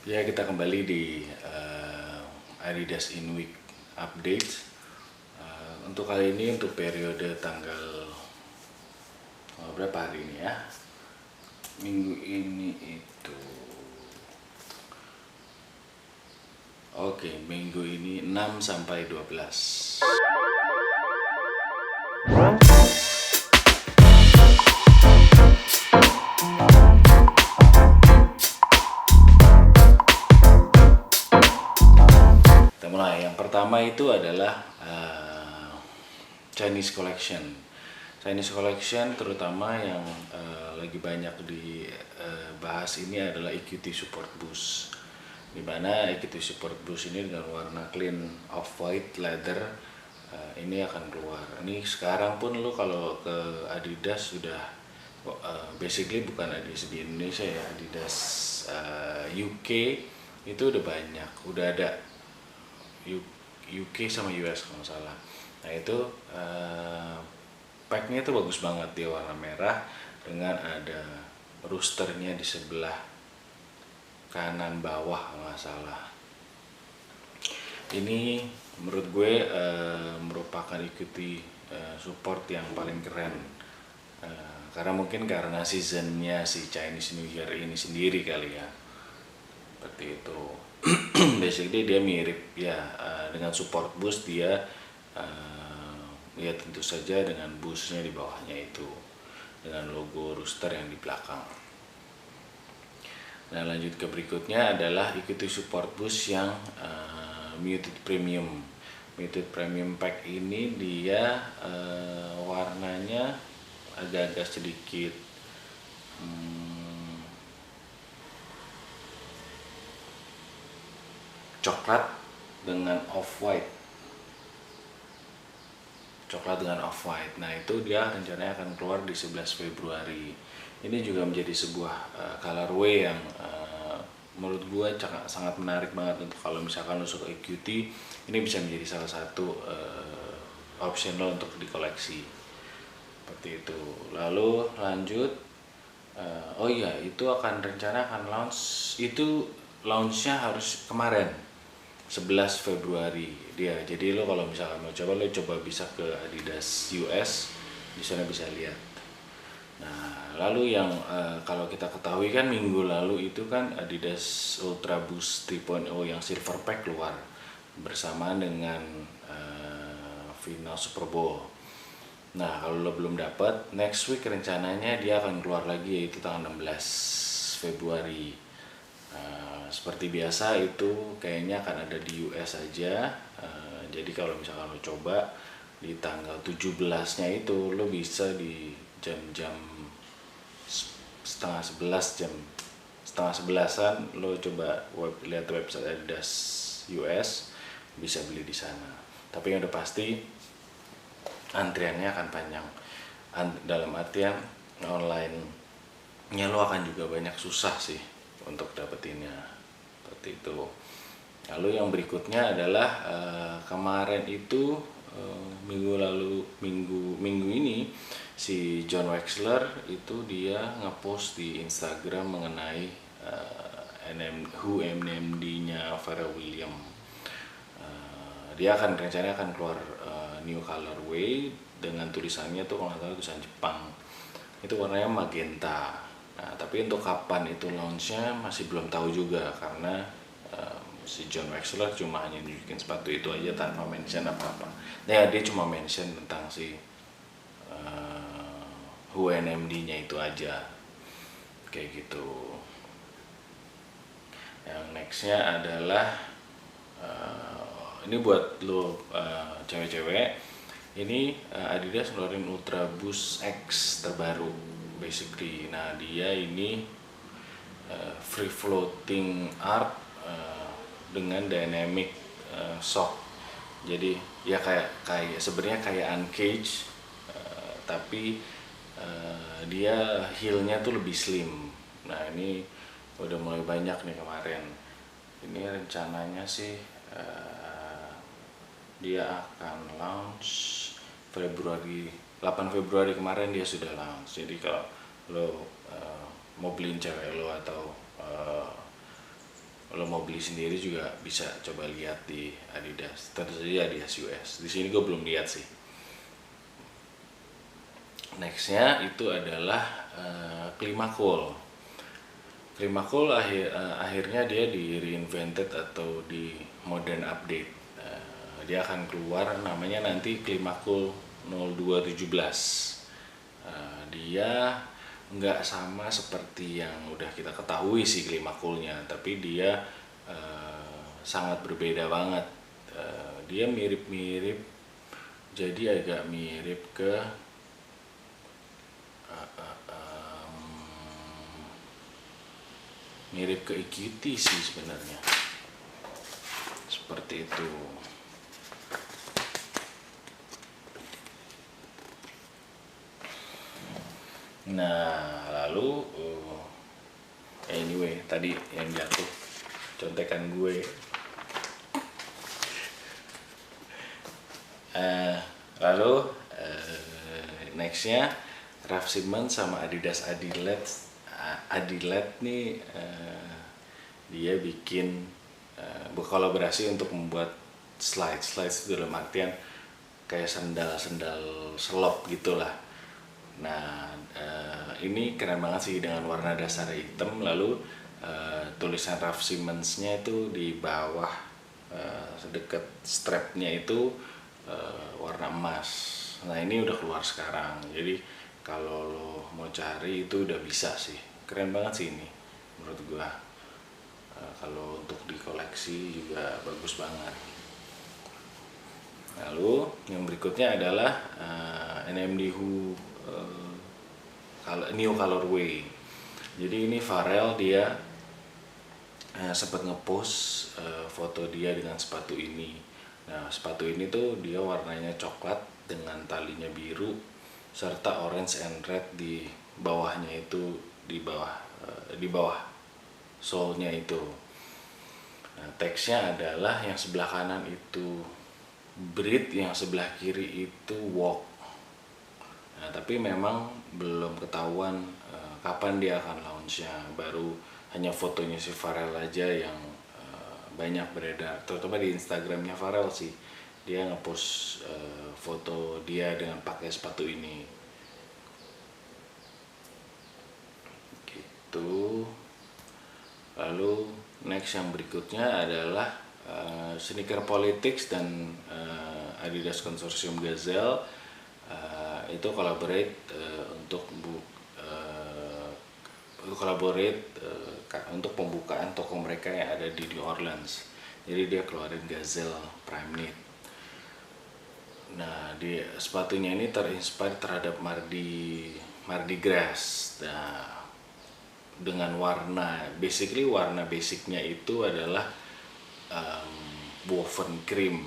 Ya, kita kembali di Adidas In Week Update. Untuk kali ini untuk periode tanggal berapa hari ini ya? Minggu ini itu minggu ini 6 sampai 12. Kita mulai. Yang pertama itu adalah Chinese Collection. Chinese Collection terutama yang lagi banyak dibahas ini adalah EQT Support Boost, dimana EQT Support Boost ini dengan warna clean off-white leather ini akan keluar. Ini sekarang pun lo kalau ke Adidas sudah basically bukan Adidas di Indonesia ya, Adidas UK itu udah banyak, udah ada UK sama US kalau nggak salah. Nah itu packnya itu bagus banget, dia warna merah dengan ada roosternya di sebelah kanan bawah kalau nggak salah. Ini menurut gue merupakan EQT support yang paling keren, karena mungkin karena seasonnya si Chinese New Year ini sendiri kali ya, seperti itu. Basically dia mirip ya dengan support boost dia ya tentu saja dengan boostnya di bawahnya itu dengan logo rooster yang di belakang. Nah lanjut ke berikutnya adalah EQT support boost yang muted premium. Muted premium pack ini dia warnanya agak-agak sedikit coklat dengan off-white. Nah itu dia rencananya akan keluar di 11 Februari. Ini juga menjadi sebuah colorway yang menurut gue sangat menarik banget untuk kalau misalkan lo suka EQT. Ini bisa menjadi salah satu option lo untuk dikoleksi, seperti itu. Lalu lanjut, itu rencana akan launch, itu launchnya harus kemarin 11 Februari dia. Jadi lo kalau misalkan mau coba, lo coba bisa ke Adidas US, di sana bisa lihat. Nah, lalu yang kalau kita ketahui kan minggu lalu itu kan Adidas Ultra Boost 3.0 yang silver pack keluar bersamaan dengan final Super Bowl. Nah, kalau lo belum dapat, next week rencananya dia akan keluar lagi, yaitu tanggal 16 Februari. Seperti biasa itu kayaknya akan ada di US saja. Jadi kalau misalkan lo coba di tanggal 17-nya itu lo bisa di jam-jam setengah 11-an lo coba lihat website Adidas US, bisa beli di sana. Tapi yang udah pasti antriannya akan panjang, dalam artian online-nya lo akan juga banyak susah sih untuk dapetinnya, seperti itu. Lalu yang berikutnya adalah kemarin itu minggu ini si John Wexler itu dia ngepost di Instagram mengenai Who NMD-nya Pharrell Williams. Dia rencananya akan keluar new colorway dengan tulisannya tuh kalau nggak salah tulisan Jepang, itu warnanya magenta. Nah tapi untuk kapan itu launchnya masih belum tahu juga, karena si John Wexler cuma hanya nunjukin sepatu itu aja tanpa mention apa-apa. Nah dia cuma mention tentang si Who NMD-nya itu aja, kayak gitu. Yang nextnya adalah ini buat lo cewek-cewek, ini Adidas ngeluarin Ultra Boost X terbaru basically. Nah dia ini free floating art dengan dynamic sock. Jadi ya kayak sebenarnya kayak uncage, tapi dia heelnya tuh lebih slim. Nah ini udah mulai banyak nih kemarin. Ini rencananya sih dia akan launch 8 Februari kemarin dia sudah launch. Jadi kalau lo mau beliin cewek lo atau kalau mau beli sendiri juga bisa coba lihat di Adidas, tersedia Adidas US. Di sini gue belum lihat sih. Nextnya itu adalah Climacool. Climacool akhirnya dia di reinvented atau di modern update. Dia akan keluar namanya nanti Climacool 0217. Dia nggak sama seperti yang udah kita ketahui sih Climacoolnya, tapi dia sangat berbeda banget. Dia mirip-mirip, jadi agak mirip ke EQT sih sebenarnya, seperti itu. Nah, lalu anyway, tadi yang jatuh contekan gue. Lalu nextnya Raf Simons sama Adidas Adilet nih, dia bikin berkolaborasi untuk membuat slides itu dalam artian kayak sendal selop gitulah. Nah, ini keren banget sih dengan warna dasar hitam, lalu tulisan Raf Simons-nya itu di bawah sedekat strapnya itu warna emas. Nah, ini udah keluar sekarang, jadi kalau lo mau cari itu udah bisa sih. Keren banget sih ini menurut gua. Kalau untuk dikoleksi juga bagus banget. Lalu yang berikutnya adalah NMD Who New Colorway. Jadi ini Pharrell, dia sempat ngepost foto dia dengan sepatu ini. Nah, sepatu ini tuh dia warnanya coklat dengan talinya biru serta orange and red di bawahnya itu, di bawah sole-nya itu. Nah, teksnya adalah yang sebelah kanan itu breathe, yang sebelah kiri itu walk. Nah, tapi memang belum ketahuan kapan dia akan launch-nya. Baru hanya fotonya si Pharrell aja yang banyak beredar, terutama di Instagramnya Pharrell sih. Dia ngepost foto dia dengan pakai sepatu ini. Gitu. Lalu next yang berikutnya adalah Sneaker Politics dan Adidas Consortium Gazelle itu collaborate untuk pembukaan toko mereka yang ada di New Orleans. Jadi dia keluarin Gazelle Prime Knit. Nah, di sepatunya ini terinspire terhadap Mardi Gras. Nah, dengan warna basicnya itu adalah woven cream,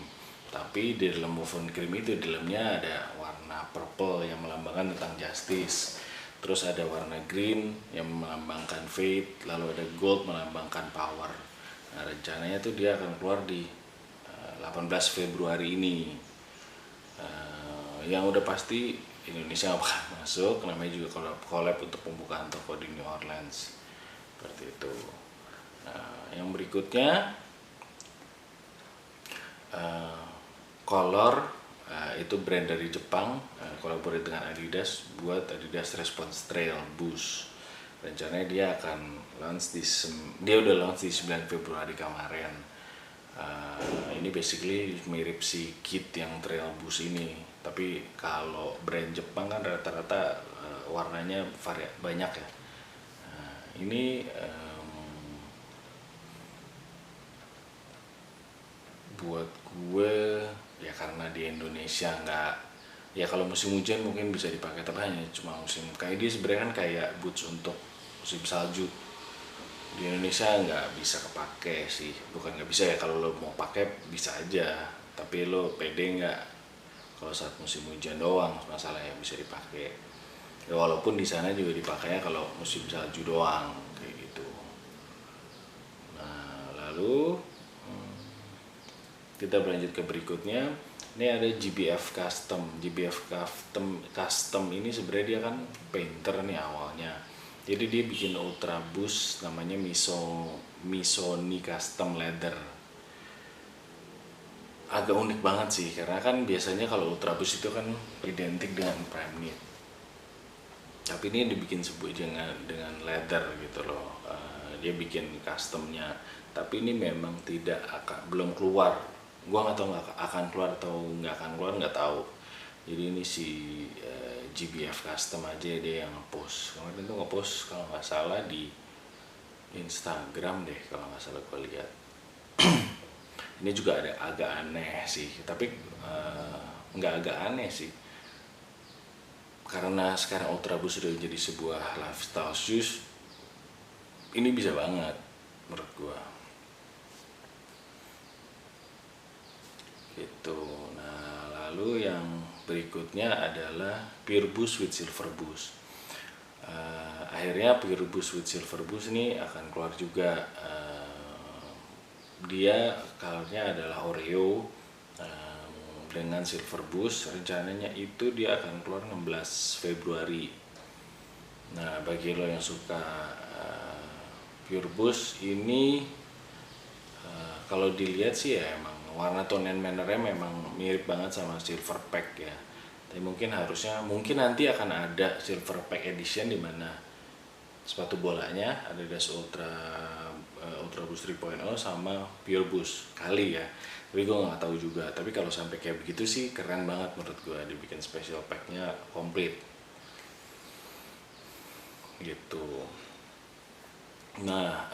tapi di dalam woven cream itu di dalamnya ada warna purple yang melambangkan tentang justice, terus ada warna green yang melambangkan faith, lalu ada gold melambangkan power. Nah, rencananya tuh dia akan keluar di 18 Februari ini. Yang udah pasti Indonesia nggak bakal masuk, namanya juga collab untuk pembukaan toko di New Orleans, seperti itu. Nah, yang berikutnya Color, itu brand dari Jepang, kolaborasi dengan Adidas buat Adidas Response Trail Boost. Rencananya dia akan launch dia udah launch di 9 Februari kemarin. Ini basically mirip si kit yang Trail Boost ini, tapi kalau brand Jepang kan rata-rata warnanya banyak ya. Ini buat gue ya, karena di Indonesia nggak, ya kalau musim hujan mungkin bisa dipakai, tapi hanya cuma musim, kayak dia sebenarnya kan kayak boots untuk musim salju. Di Indonesia nggak bisa kepake sih, bukan nggak bisa ya, kalau lo mau pakai bisa aja, tapi lo pede nggak kalau saat musim hujan doang masalahnya bisa dipakai ya, walaupun di sana juga dipakainya kalau musim salju doang kayak gitu. Nah, lalu kita berlanjut ke berikutnya. Ini ada GBF Custom. GBF Custom ini sebenarnya dia kan painter nih awalnya. Jadi dia bikin Ultra Boost namanya Missoni Custom Leather. Agak unik banget sih, karena kan biasanya kalau Ultra Boost itu kan identik dengan Prime Knit. Tapi ini dibikin sebuah dengan leather gitu loh. Dia bikin customnya. Tapi ini memang belum keluar. Gua nggak tahu nggak akan keluar atau nggak akan keluar, nggak tahu. Jadi ini si GBF Custom aja dia yang ngepost. Kemarin itu ngepost kalau nggak salah di Instagram deh, kalau nggak salah gue lihat. Ini juga ada agak aneh sih, tapi nggak agak aneh sih. Karena sekarang Ultra Boost sudah jadi sebuah lifestyle shoes, ini bisa banget menurut gua. Gitu. Nah, lalu yang berikutnya adalah Pure Boost with Silver Boost. Akhirnya Pure Boost with Silver Boost ini akan keluar juga. Dia colornya adalah Oreo dengan Silver Boost. Rencananya itu dia akan keluar 16 Februari. Nah, bagi lo yang suka Pure Boost ini, kalau dilihat sih ya emang warna tone and manner-nya memang mirip banget sama Silver Pack ya. Tapi mungkin nanti akan ada Silver Pack Edition di mana sepatu bolanya Adidas Ultra Boost 3.0 sama Pure Boost kali ya. Tapi gue nggak tahu juga. Tapi kalau sampai kayak begitu sih keren banget menurut gue, dibikin special packnya komplit gitu. Nah,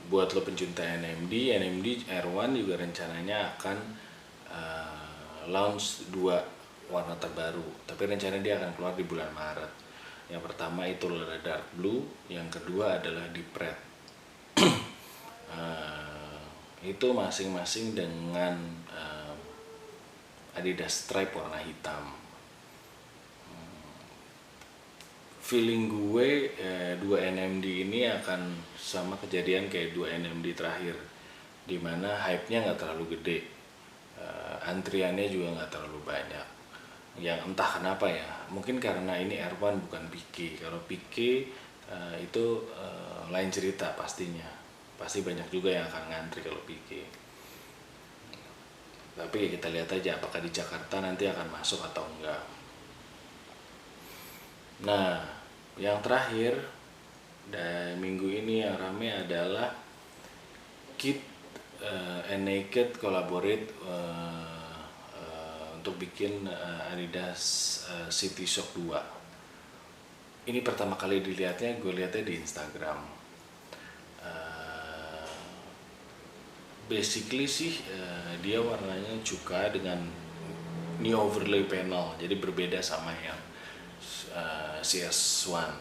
buat lo pencinta NMD R1 juga rencananya akan launch 2 warna terbaru. Tapi rencananya dia akan keluar di bulan Maret. Yang pertama itu adalah dark blue, yang kedua adalah deep red. Itu masing-masing dengan Adidas stripe warna hitam. Feeling gue 2 NMD ini akan sama kejadian kayak 2 NMD terakhir, dimana hype-nya nggak terlalu gede, antriannya juga nggak terlalu banyak. Yang entah kenapa ya, mungkin karena ini R1 bukan PK. Kalau PK itu lain cerita pastinya. Pasti banyak juga yang akan ngantri kalau PK. Tapi ya kita lihat aja apakah di Jakarta nanti akan masuk atau enggak. Nah, yang terakhir dan minggu ini yang rame adalah Kith and Naked collaborate untuk bikin Adidas City Shock 2. Ini pertama kali dilihatnya, gue lihatnya di Instagram. Basically sih dia warnanya cuka dengan new overlay panel, jadi berbeda sama yang CS1.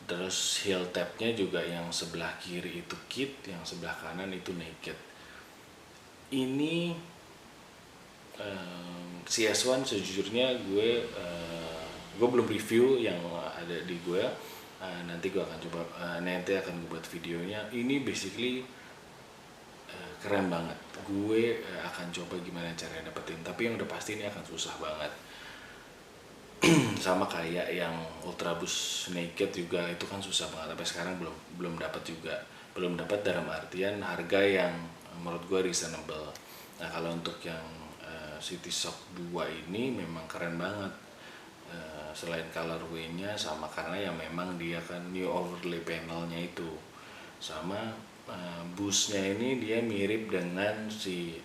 Terus heel tabnya juga yang sebelah kiri itu Kith, yang sebelah kanan itu Naked. Ini CS1 sejujurnya gue belum review yang ada di gue. Nanti gue akan coba, nanti akan gue buat videonya. Ini basically keren banget. Gue akan coba gimana caranya dapetin, tapi yang udah pasti ini akan susah banget. Sama kayak yang Ultra Boost Naked juga, itu kan susah banget. Sampai sekarang belum dapat juga. Belum dapat dalam artian harga yang menurut gue reasonable. Nah, kalau untuk yang City Shock 2 ini memang keren banget. Selain colorway-nya sama karena ya memang dia kan new overlay panelnya itu, sama boostnya ini dia mirip dengan si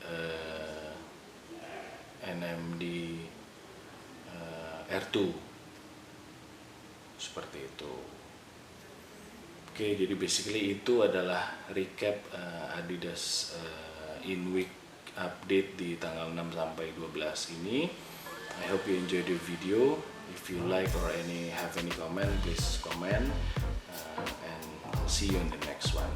NMD R2 seperti itu. Oke, jadi basically itu adalah recap Adidas in week update di tanggal 6 sampai 12 ini. I hope you enjoy the video. If you like or have any comment, please comment, and I'll see you in the next one.